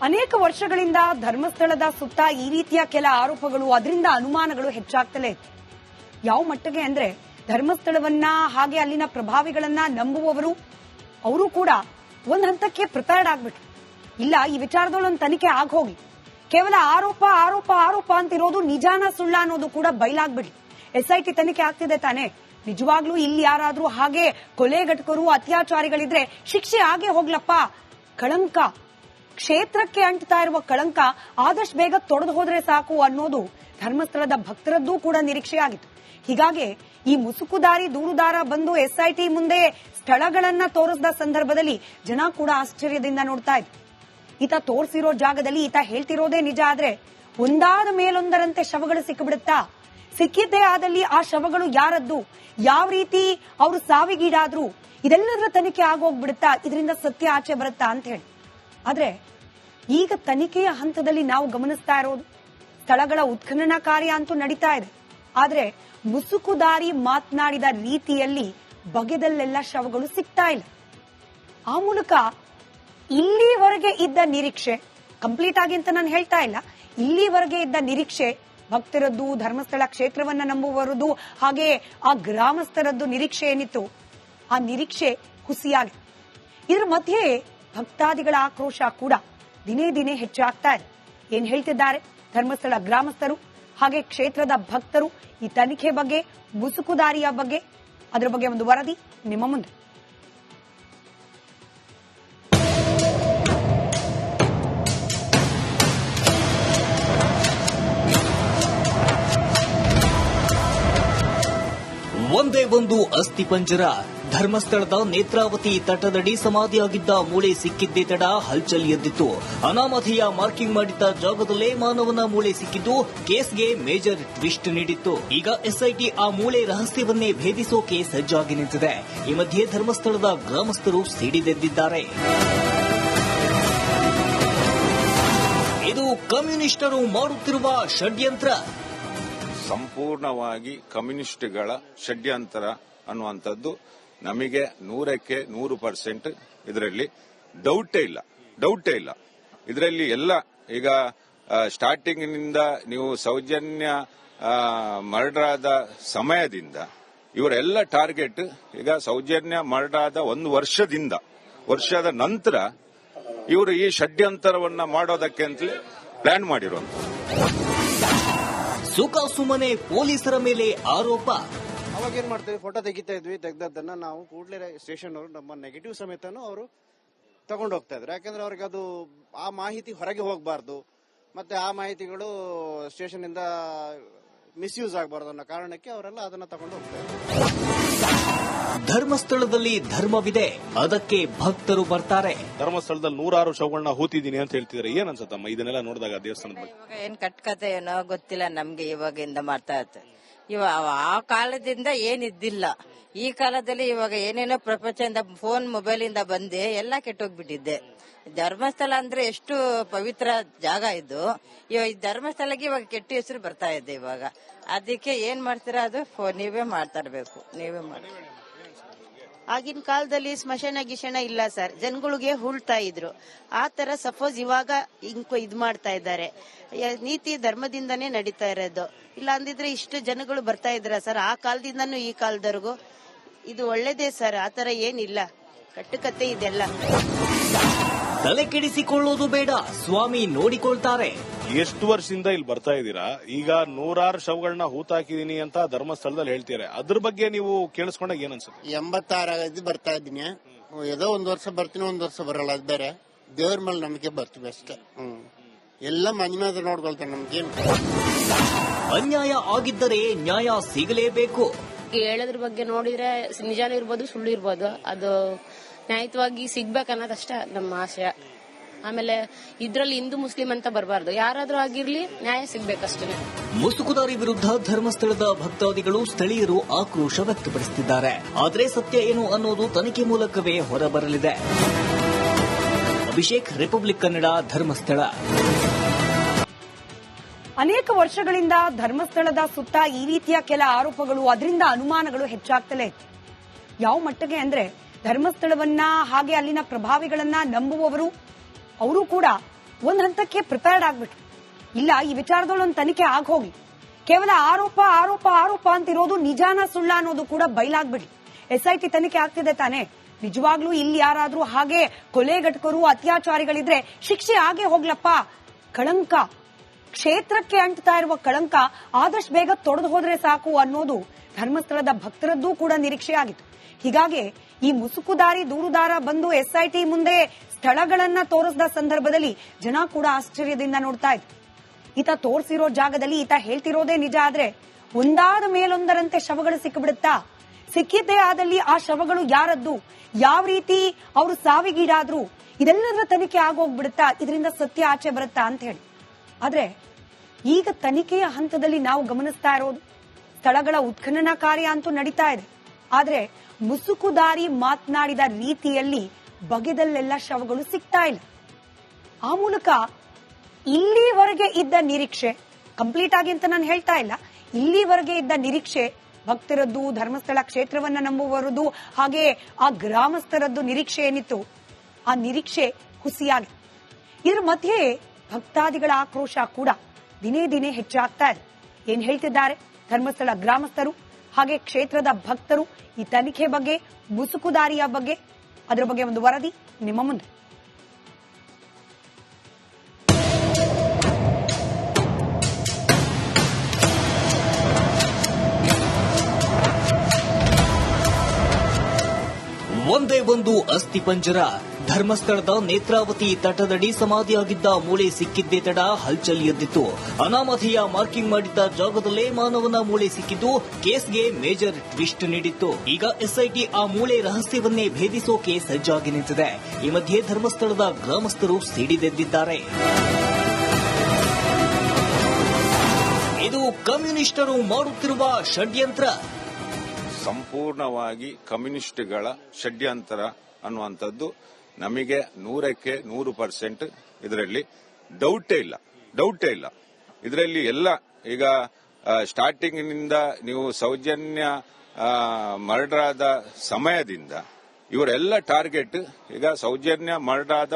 ಅನೇಕ ವರ್ಷಗಳಿಂದ ಧರ್ಮಸ್ಥಳದ ಸುತ್ತ ಈ ರೀತಿಯ ಕೆಲ ಆರೋಪಗಳು, ಅದರಿಂದ ಅನುಮಾನಗಳು ಹೆಚ್ಚಾಗ್ತಲೇ ಇತ್ತು. ಯಾವ ಮಟ್ಟಿಗೆ ಅಂದ್ರೆ ಧರ್ಮಸ್ಥಳವನ್ನ ಹಾಗೆ ಅಲ್ಲಿನ ಪ್ರಭಾವಿಗಳನ್ನ ನಂಬುವವರು ಅವರು ಕೂಡ ಒಂದ್ ಹಂತಕ್ಕೆ ಪ್ರಿಪೇರ್ಡ್ ಆಗ್ಬಿಟ್ರು. ಇಲ್ಲ, ಈ ವಿಚಾರದಲ್ಲಿ ಒಂದು ತನಿಖೆ ಆಗೋಗಿ ಕೇವಲ ಆರೋಪ ಆರೋಪ ಆರೋಪ ಅಂತಿರೋದು ನಿಜಾನ ಸುಳ್ಳ ಅನ್ನೋದು ಕೂಡ ಬಯಲಾಗ್ಬಿಡ್ಲಿ. SIT ತನಿಖೆ ಆಗ್ತಿದೆ ತಾನೆ, ನಿಜವಾಗ್ಲೂ ಇಲ್ಲಿ ಯಾರಾದ್ರೂ ಹಾಗೆ ಕೊಲೆಗಟಕರು ಅತ್ಯಾಚಾರಿಗಳಿದ್ರೆ ಶಿಕ್ಷೆ ಆಗೇ ಹೋಗ್ಲಪ್ಪ. ಕಳಂಕ, ಕ್ಷೇತ್ರಕ್ಕೆ ಅಂಟ್ತಾ ಇರುವ ಕಳಂಕ ಆದಷ್ಟು ಬೇಗ ತೊಡೆದು ಹೋದ್ರೆ ಸಾಕು ಅನ್ನೋದು ಧರ್ಮಸ್ಥಳದ ಭಕ್ತರದ್ದೂ ಕೂಡ ನಿರೀಕ್ಷೆಯಾಗಿತ್ತು. ಹೀಗಾಗಿ ಈ ಮುಸುಕುದಾರಿ ದೂರುದಾರ ಬಂದು SIT ಮುಂದೆ ಸ್ಥಳಗಳನ್ನ ತೋರಿಸಿದ ಸಂದರ್ಭದಲ್ಲಿ ಜನ ಕೂಡ ಆಶ್ಚರ್ಯದಿಂದ ನೋಡ್ತಾ ಇದ್ರು. ಈತ ತೋರಿಸಿರೋ ಜಾಗದಲ್ಲಿ ಈತ ಹೇಳ್ತಿರೋದೇ ನಿಜ ಆದ್ರೆ ಒಂದಾದ ಮೇಲೊಂದರಂತೆ ಶವಗಳು ಸಿಕ್ಕಿಬಿಡುತ್ತಾ? ಸಿಕ್ಕಿದ್ದೇ ಆದಲ್ಲಿ ಆ ಶವಗಳು ಯಾರದ್ದು, ಯಾವ ರೀತಿ ಅವರು ಸಾವಿಗೀಡಾದ್ರು, ಇದೆಲ್ಲದರ ತನಿಖೆ ಆಗೋಗ್ಬಿಡುತ್ತಾ? ಇದರಿಂದ ಸತ್ಯ ಆಚೆ ಬರುತ್ತಾ ಅಂತ ಹೇಳಿ. ಆದ್ರೆ ಈಗ ತನಿಖೆಯ ಹಂತದಲ್ಲಿ ನಾವು ಗಮನಿಸ್ತಾ ಇರೋದು ಸ್ಥಳಗಳ ಉತ್ಖನನ ಕಾರ್ಯ ಅಂತೂ ನಡೀತಾ ಇದೆ. ಆದ್ರೆ ಮುಸುಕುದಾರಿ ಮಾತನಾಡಿದ ರೀತಿಯಲ್ಲಿ ಬಗೆದಲ್ಲೆಲ್ಲ ಶವಗಳು ಸಿಗ್ತಾ ಇಲ್ಲ. ಆ ಮೂಲಕ ಇಲ್ಲಿವರೆಗೆ ಇದ್ದ ನಿರೀಕ್ಷೆ ಕಂಪ್ಲೀಟ್ ಆಗಿ ಅಂತ ನಾನು ಹೇಳ್ತಾ ಇಲ್ಲ, ಇಲ್ಲಿವರೆಗೆ ಇದ್ದ ನಿರೀಕ್ಷೆ ಭಕ್ತರದ್ದು, ಧರ್ಮಸ್ಥಳ ಕ್ಷೇತ್ರವನ್ನ ನಂಬುವರದ್ದು, ಹಾಗೆ ಆ ಗ್ರಾಮಸ್ಥರದ್ದು ನಿರೀಕ್ಷೆ ಏನಿತ್ತು ಆ ನಿರೀಕ್ಷೆ ಹುಸಿಯಾಗಿದೆ. ಇದರ ಮಧ್ಯೆ ಭಕ್ತಾದಿಗಳ ಆಕ್ರೋಶ ಕೂಡ ದಿನೇ ದಿನೇ ಹೆಚ್ಚಾಗ್ತಾ ಇದೆ. ಏನ್ ಹೇಳ್ತಿದ್ದಾರೆ ಧರ್ಮಸ್ಥಳ ಗ್ರಾಮಸ್ಥರು ಹಾಗೆ ಕ್ಷೇತ್ರದ ಭಕ್ತರು ಈ ತನಿಖೆ ಬಗ್ಗೆ, ಮುಸುಕುದಾರಿಯ ಬಗ್ಗೆ, ಅದರ ಬಗ್ಗೆ ಒಂದು ವರದಿ ನಿಮ್ಮ ಮುಂದೆ. ಒಂದೇ ಒಂದು ಅಸ್ಥಿಪಂಜರ. ಧರ್ಮಸ್ಥಳದ ನೇತ್ರಾವತಿ ತಟದಡಿ ಸಮಾಧಿಯಾಗಿದ್ದ ಮೂಳೆ ಸಿಕ್ಕಿದ್ದೇ ತಡ ಹಲ್ಚಲ್ ಎದ್ದಿತ್ತು. ಅನಾಮಧೇಯ ಮಾರ್ಕಿಂಗ್ ಮಾಡಿದ್ದ ಜಾಗದಲ್ಲೇ ಮಾನವನ ಮೂಳೆ ಸಿಕ್ಕಿದ್ದು ಕೇಸ್ಗೆ ಮೇಜರ್ ಟ್ವಿಸ್ಟ್ ನೀಡಿತ್ತು. ಈಗ SIT ಆ ಮೂಳೆ ರಹಸ್ಯವನ್ನೇ ಭೇದಿಸೋಕೆ ಸಜ್ಜಾಗಿ ನಿಂತಿದೆ. ಈ ಮಧ್ಯೆ ಧರ್ಮಸ್ಥಳದ ಗ್ರಾಮಸ್ಥರು ಸಿಡಿದೆದ್ದಿದ್ದಾರೆ. ಇದು ಕಮ್ಯುನಿಸ್ಟರು ಮಾಡುತ್ತಿರುವ ಷಡ್ಯಂತ್ರ. ಸಂಪೂರ್ಣವಾಗಿ ಕಮ್ಯುನಿಸ್ಟ್ಗಳ ಷಡ್ಯಂತ್ರ ಅನ್ನುವಂಥದ್ದು ನಮಗೆ 100% ಇದರಲ್ಲಿ ಡೌಟೇ ಇಲ್ಲ. ಇದರಲ್ಲಿ ಎಲ್ಲ ಈಗ ಸ್ಟಾರ್ಟಿಂಗ್ನಿಂದ ನೀವು ಸೌಜನ್ಯ ಮರ್ಡರ್ ಆದ ಸಮಯದಿಂದ ಇವರೆಲ್ಲ ಟಾರ್ಗೆಟ್ ಈಗ ಸೌಜನ್ಯ ಮರ್ಡರ್ ಆದ 1 ವರ್ಷದ ನಂತರ ಇವರು ಈ ಷಡ್ಯಂತ್ರವನ್ನ ಮಾಡೋದಕ್ಕೆ ಅಂತಲೇ ಪ್ಲಾನ್ ಮಾಡಿರುವಂತ. ಸುಖ ಸುಮ್ಮನೆ ಪೊಲೀಸರ ಮೇಲೆ ಆರೋಪ. ಅವಾಗ ಏನ್ ಮಾಡ್ತೀವಿ, ಫೋಟೋ ತೆಗಿತಾ ಇದ್ವಿ. ತೆಗ್ದದ್ದನ್ನ ನಾವು ಕೂಡಲೇ ಸ್ಟೇಷನ್ ಅವರು ನಮ್ಮ ನೆಗೆಟಿವ್ ಸಮೇತನೂ ಅವರು ತಗೊಂಡು ಹೋಗ್ತಾ ಇದ್ರು. ಯಾಕಂದ್ರೆ ಅವ್ರಿಗೆ ಅದು ಆ ಮಾಹಿತಿ ಹೊರಗೆ ಹೋಗಬಾರ್ದು, ಮತ್ತೆ ಆ ಮಾಹಿತಿಗಳು ಸ್ಟೇಷನ್ ಇಂದ ಮಿಸ್ಯೂಸ್ ಆಗಬಾರ್ದು ಅನ್ನೋ ಕಾರಣಕ್ಕೆ ಅವರೆಲ್ಲ ಅದನ್ನ ತಗೊಂಡು ಹೋಗ್ತಾ ಇದ್ರು. ಧರ್ಮಸ್ಥಳದಲ್ಲಿ ಧರ್ಮವಿದೆ, ಅದಕ್ಕೆ ಭಕ್ತರು ಬರ್ತಾರೆ. ಧರ್ಮಸ್ಥಳದಲ್ಲಿ 106 ಶವಗಳನ್ನ ಹೂತಿದ್ದೀನಿ ಅಂತ ಹೇಳ್ತಿದ್ದಾರೆ. ಏನ್ ಅನ್ಸತ್ತಮ್ಮ ಇದನ್ನೆಲ್ಲ ನೋಡಿದಾಗ ದೇವಸ್ಥಾನದ ಬಗ್ಗೆ? ಇವಾಗ ಏನ್ ಕಟ್ಕತೆ ಏನೋ ಗೊತ್ತಿಲ್ಲ ನಮ್ಗೆ, ಇವಾಗಿಂದ ಮಾಡ್ತಾ ಇರ್ತದೆ. ಇವಾಗ ಆ ಕಾಲದಿಂದ ಏನಿದ್ದಿಲ್ಲ. ಈ ಕಾಲದಲ್ಲಿ ಇವಾಗ ಏನೇನೋ ಪ್ರಪಂಚದಿಂದ ಫೋನ್ ಮೊಬೈಲ್ ಇಂದ ಬಂದೆ ಎಲ್ಲ ಕೆಟ್ಟೋಗ್ಬಿಟ್ಟಿದ್ದೆ. ಧರ್ಮಸ್ಥಳ ಅಂದ್ರೆ ಎಷ್ಟು ಪವಿತ್ರ ಜಾಗ ಇದು. ಇವಾಗ ಈ ಧರ್ಮಸ್ಥಳಕ್ಕೆ ಇವಾಗ ಕೆಟ್ಟ ಹೆಸರು ಬರ್ತಾ ಇದೆ. ಇವಾಗ ಅದಕ್ಕೆ ಏನ್ ಮಾಡ್ತೀರಾ, ಅದು ನೀವೇ ಮಾಡ್ತಾ ಇರ್ಬೇಕು, ನೀವೇ ಮಾಡಿ. ಆಗಿನ ಕಾಲದಲ್ಲಿ ಸ್ಮಶಾನ ಗಿಶಾನ ಇಲ್ಲ ಸರ್, ಜನಗಳಿಗೆ ಹೂಳ್ತಾ ಇದ್ರು. ಆ ತರ ಸಪೋಸ್ ಇವಾಗ ಇದ್ ಮಾಡ್ತಾ ಇದ್ದಾರೆ. ನೀತಿ ಧರ್ಮದಿಂದಾನೇ ನಡೀತಾ ಇರೋದು. ಇಲ್ಲ ಅಂದಿದ್ರೆ ಇಷ್ಟು ಜನಗಳು ಬರ್ತಾ ಇದ್ರ ಸರ್? ಆ ಕಾಲದಿಂದನೂ ಈ ಕಾಲದವರೆಗೂ ಇದು ಒಳ್ಳೇದೇ ಸರ್. ಆತರ ಏನಿಲ್ಲ, ಕಟ್ಟುಕತೆ ಇದೆಲ್ಲ. ತಲೆ ಕೆಡಿಸಿಕೊಳ್ಳೋದು ಬೇಡ, ಸ್ವಾಮಿ ನೋಡಿಕೊಳ್ತಾರೆ. ಎಷ್ಟು ವರ್ಷದಿಂದ ಇಲ್ಲಿ ಬರ್ತಾ ಇದ್ದೀರಾ? ಈಗ 106 ಶವಗಳನ್ನ ಹೂತಾಕಿದೀನಿ ಅಂತ ಧರ್ಮಸ್ಥಳದಲ್ಲಿ ಹೇಳ್ತಾರೆ. ಅದ್ರ ಬಗ್ಗೆ ನೀವು ಕೇಳಿಸ್ಕೊಂಡಾಗ ಏನ್ ಅನ್ಸುತ್ತೆ? 86 ಬರ್ತಾ ಇದ್ದೀನಿ. ಏದೋ 1 ವರ್ಷ ಬರ್ತೀನಿ, 1 ವರ್ಷ ಬರಲ್ಲ. ಅದು ಬೇರೆ. ದೇವ್ರ ಮೇಲೆ ನಂಬಿಕೆ ಬರ್ತೀವಿ ಅಷ್ಟೇ. ಎಲ್ಲ ಮಂಜುನಾಥ ನೋಡ್ಕೊಳ್ತಾರೆ. ನಮ್ಗೇನು ಅನ್ಯಾಯ ಆಗಿದ್ದರೆ ನ್ಯಾಯ ಸಿಗಲೇಬೇಕು. ಹೇಳೋದ್ರ ಬಗ್ಗೆ ನೋಡಿದ್ರೆ ನಿಜಾನೂ ಇರ್ಬೋದು, ಸುಳ್ಳು ಇರ್ಬೋದು. ಅದು ನ್ಯಾಯವಾಗಿ ಸಿಗ್ಬೇಕನ್ನೋದಷ್ಟೇ ನಮ್ಮ ಆಶಯ. ಆಮೇಲೆ ಇದ್ರಲ್ಲಿ ಹಿಂದೂ ಮುಸ್ಲಿಂ ಅಂತ ಬರಬಾರ್ದು, ಯಾರಾದ್ರೂ ಆಗಿರ್ಲಿ ನ್ಯಾಯ ಸಿಗ್ಬೇಕಷ್ಟೇ. ಮುಸುಕುದಾರಿ ವಿರುದ್ಧ ಧರ್ಮಸ್ಥಳದ ಭಕ್ತಾದಿಗಳು, ಸ್ಥಳೀಯರು ಆಕ್ರೋಶ ವ್ಯಕ್ತಪಡಿಸುತ್ತಿದ್ದಾರೆ. ಆದರೆ ಸತ್ಯ ಏನು ಅನ್ನೋದು ತನಿಖೆ ಮೂಲಕವೇ ಹೊರಬರಲಿದೆ. ಅಭಿಷೇಕ್, ರಿಪಬ್ಲಿಕ್ ಕನ್ನಡ, ಧರ್ಮಸ್ಥಳ. ಅನೇಕ ವರ್ಷಗಳಿಂದ ಧರ್ಮಸ್ಥಳದ ಸುತ್ತ ಈ ರೀತಿಯ ಕೆಲ ಆರೋಪಗಳು, ಅದರಿಂದ ಅನುಮಾನಗಳು ಹೆಚ್ಚಾಗ್ತಲೇ ಇತ್ತು. ಯಾವ ಮಟ್ಟಿಗೆ ಅಂದ್ರೆ ಧರ್ಮಸ್ಥಳವನ್ನ ಹಾಗೆ ಅಲ್ಲಿನ ಪ್ರಭಾವಿಗಳನ್ನ ನಂಬುವವರು ಅವರು ಕೂಡ ಒಂದ್ ಹಂತಕ್ಕೆ ಪ್ರಿಪೇರ್ಡ್ ಆಗ್ಬಿಟ್ರು. ಇಲ್ಲ, ಈ ವಿಚಾರದಲ್ಲಿ ಒಂದು ತನಿಖೆ ಆಗ ಹೋಗ್ಲಿ, ಕೇವಲ ಆರೋಪ ಆರೋಪ ಆರೋಪ ಅಂತಿರೋದು ನಿಜಾನ ಸುಳ್ಳ ಅನ್ನೋದು ಕೂಡ ಬಯಲಾಗ್ಬಿಡ್ಲಿ. SIT ತನಿಖೆ ಆಗ್ತಿದೆ ತಾನೆ, ನಿಜವಾಗ್ಲೂ ಇಲ್ಲಿ ಯಾರಾದ್ರೂ ಹಾಗೆ ಕೊಲೆಗಟಕರು ಅತ್ಯಾಚಾರಿಗಳಿದ್ರೆ ಶಿಕ್ಷೆ ಆಗೇ ಹೋಗ್ಲಪ್ಪ. ಕಳಂಕ, ಕ್ಷೇತ್ರಕ್ಕೆ ಅಂಟ್ತಾ ಇರುವ ಕಳಂಕ ಆದಷ್ಟು ಬೇಗ ತೊಡೆದು ಹೋದ್ರೆ ಸಾಕು ಅನ್ನೋದು ಧರ್ಮಸ್ಥಳದ ಭಕ್ತರದ್ದು ಕೂಡ ನಿರೀಕ್ಷೆ ಆಗಿತ್ತು. ಹೀಗಾಗಿ ಈ ಮುಸುಕುದಾರಿ ದೂರುದಾರ ಬಂದು SIT ಮುಂದೆ ಸ್ಥಳಗಳನ್ನ ತೋರಿಸಿದ ಸಂದರ್ಭದಲ್ಲಿ ಜನ ಕೂಡ ಆಶ್ಚರ್ಯದಿಂದ ನೋಡ್ತಾ ಇದ್ರು. ಈತ ತೋರಿಸಿರೋ ಜಾಗದಲ್ಲಿ ಈತ ಹೇಳ್ತಿರೋದೇ ನಿಜ ಆದ್ರೆ ಒಂದಾದ ಮೇಲೊಂದರಂತೆ ಶವಗಳು ಸಿಕ್ಕಿಬಿಡುತ್ತಾ? ಸಿಕ್ಕಿದ್ದೇ ಆದಲ್ಲಿ ಆ ಶವಗಳು ಯಾರದ್ದು, ಯಾವ ರೀತಿ ಅವರು ಸಾವಿಗೀಡಾದ್ರು, ಇದೆಲ್ಲದರ ತನಿಖೆ ಆಗೋಗ್ಬಿಡುತ್ತಾ? ಇದರಿಂದ ಸತ್ಯ ಆಚೆ ಬರುತ್ತಾ ಅಂತ ಹೇಳಿ. ಆದ್ರೆ ಈಗ ತನಿಖೆಯ ಹಂತದಲ್ಲಿ ನಾವು ಗಮನಿಸ್ತಾ ಇರೋದು ಸ್ಥಳಗಳ ಉತ್ಖನನ ಕಾರ್ಯ ಅಂತೂ ನಡೀತಾ ಇದೆ. ಆದ್ರೆ ಮುಸುಕುದಾರಿ ಮಾತನಾಡಿದ ರೀತಿಯಲ್ಲಿ ಬಗೆದಲ್ಲೆಲ್ಲ ಶವಗಳು ಸಿಗ್ತಾ ಇಲ್ಲ. ಆ ಮೂಲಕ ಇಲ್ಲಿವರೆಗೆ ಇದ್ದ ನಿರೀಕ್ಷೆ ಕಂಪ್ಲೀಟ್ ಆಗಿ ಅಂತ ನಾನು ಹೇಳ್ತಾ ಇಲ್ಲ, ಇಲ್ಲಿವರೆಗೆ ಇದ್ದ ನಿರೀಕ್ಷೆ ಭಕ್ತರದ್ದು, ಧರ್ಮಸ್ಥಳ ಕ್ಷೇತ್ರವನ್ನ ನಂಬುವರದ್ದು, ಹಾಗೆ ಆ ಗ್ರಾಮಸ್ಥರದ್ದು ನಿರೀಕ್ಷೆ ಏನಿತ್ತು ಆ ನಿರೀಕ್ಷೆ ಹುಸಿಯಾಗಿದೆ. ಇದರ ಮಧ್ಯೆ ಭಕ್ತಾದಿಗಳ ಆಕ್ರೋಶ ಕೂಡ ದಿನೇ ದಿನೇ ಹೆಚ್ಚಾಗ್ತಾ ಇದೆ. ಏನ್ ಹೇಳ್ತಿದ್ದಾರೆ ಧರ್ಮಸ್ಥಳ ಗ್ರಾಮಸ್ಥರು ಹಾಗೆ ಕ್ಷೇತ್ರದ ಭಕ್ತರು ಈ ತನಿಖೆ ಬಗ್ಗೆ, ಮುಸುಕುದಾರಿಯ ಬಗ್ಗೆ, ಅದರ ಬಗ್ಗೆ ಒಂದು ವರದಿ ನಿಮ್ಮ ಮುಂದೆ. ಒಂದೇ ಒಂದು ಅಸ್ಥಿಪಂಜರ. ಧರ್ಮಸ್ಥಳದ ನೇತ್ರಾವತಿ ತಟದಡಿ ಸಮಾಧಿಯಾಗಿದ್ದ ಮೂಳೆ ಸಿಕ್ಕಿದ್ದೇ ತಡ ಹಲ್ಚಲ್ ಎದ್ದಿತ್ತು. ಅನಾಮಧೇಯ ಮಾರ್ಕಿಂಗ್ ಮಾಡಿದ್ದ ಜಾಗದಲ್ಲೇ ಮಾನವನ ಮೂಳೆ ಸಿಕ್ಕಿದ್ದು ಕೇಸ್ಗೆ ಮೇಜರ್ ಟ್ವಿಸ್ಟ್ ನೀಡಿತ್ತು. ಈಗ SIT ಆ ಮೂಳೆ ರಹಸ್ಯವನ್ನೇ ಭೇದಿಸೋಕೆ ಸಜ್ಜಾಗಿ ನಿಂತಿದೆ. ಈ ಮಧ್ಯೆ ಧರ್ಮಸ್ಥಳದ ಗ್ರಾಮಸ್ಥರು ಸಿಡಿದೆದ್ದಿದ್ದಾರೆ. ಇದು ಕಮ್ಯುನಿಸ್ಟರು ಮಾಡುತ್ತಿರುವ ಷಡ್ಯಂತ್ರ. ಸಂಪೂರ್ಣವಾಗಿ ಕಮ್ಯುನಿಸ್ಟ್ಗಳ ಷಡ್ಯಂತರ ಅನ್ನುವಂಥದ್ದು ನಮಗೆ 100% ಇದರಲ್ಲಿ ಡೌಟೇ ಇಲ್ಲ. ಇದರಲ್ಲಿ ಎಲ್ಲ ಈಗ ಸ್ಟಾರ್ಟಿಂಗ್ನಿಂದ ನೀವು ಸೌಜನ್ಯ ಮರ್ಡರ್ ಆದ ಸಮಯದಿಂದ ಇವರೆಲ್ಲ ಟಾರ್ಗೆಟ್ ಈಗ ಸೌಜನ್ಯ ಮರ್ಡರ್ ಆದ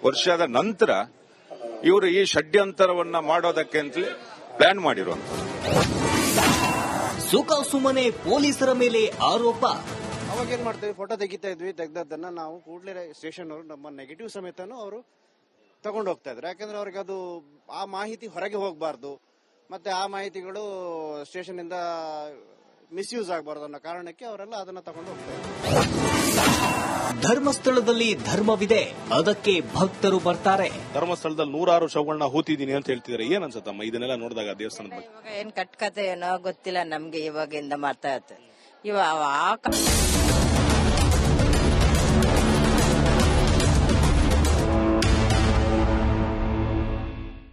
ವರ್ಷದ ನಂತರ ಇವರು ಈ ಷಡ್ಯಂತರವನ್ನ ಮಾಡೋದಕ್ಕೆ ಅಂತಲೇ ಪ್ಲಾನ್ ಮಾಡಿರುವಂಥದ್ದು. ಸುಮ್ಮನೆ ಪೊಲೀಸರ ಮೇಲೆ ಆರೋಪ. ಅವಾಗ ಏನ್ ಮಾಡ್ತೀವಿ, ಫೋಟೋ ತೆಗಿತಾ ಇದ್ವಿ, ತೆಗ್ದದ್ದನ್ನ ನಾವು ಕೂಡಲೇ ಸ್ಟೇಷನ್ ಅವರು ನಮ್ಮ ನೆಗೆಟಿವ್ ಸಮೇತನು ಅವರು ತಗೊಂಡು ಹೋಗ್ತಾ ಇದ್ರು. ಯಾಕಂದ್ರೆ ಅವ್ರಿಗೆ ಅದು ಆ ಮಾಹಿತಿ ಹೊರಗೆ ಹೋಗಬಾರ್ದು, ಮತ್ತೆ ಆ ಮಾಹಿತಿಗಳು ಸ್ಟೇಷನ್ ಇಂದ ಮಿಸ್ಯೂಸ್ ಆಗಬಾರ್ದು ಅನ್ನೋ ಕಾರಣಕ್ಕೆ ಅವರೆಲ್ಲ ಅದನ್ನ ತಗೊಂಡು ಹೋಗ್ತಾ ಇದ್ರು. ಧರ್ಮಸ್ಥಳದಲ್ಲಿ ಧರ್ಮವಿದೆ, ಅದಕ್ಕೆ ಭಕ್ತರು ಬರ್ತಾರೆ. ಧರ್ಮಸ್ಥಳದಲ್ಲಿ 106 ಶವಗಳನ್ನ ಹೂತಿದ್ದೀನಿ ಅಂತ ಹೇಳ್ತಿದ್ದಾರೆ. ಏನ್ ಅನ್ಸತ್ತಮ್ಮ ಇದನ್ನೆಲ್ಲ ನೋಡಿದಾಗ ದೇವಸ್ಥಾನದ ಬಗ್ಗೆ? ಇವಾಗ ಏನ್ ಕಟ್ಕತೆ ಏನೋ ಗೊತ್ತಿಲ್ಲ ನಮ್ಗೆ, ಇವಾಗಿಂದ ಮಾಡ್ತಾ ಇರುತ್ತೆ. ಇವಾಗ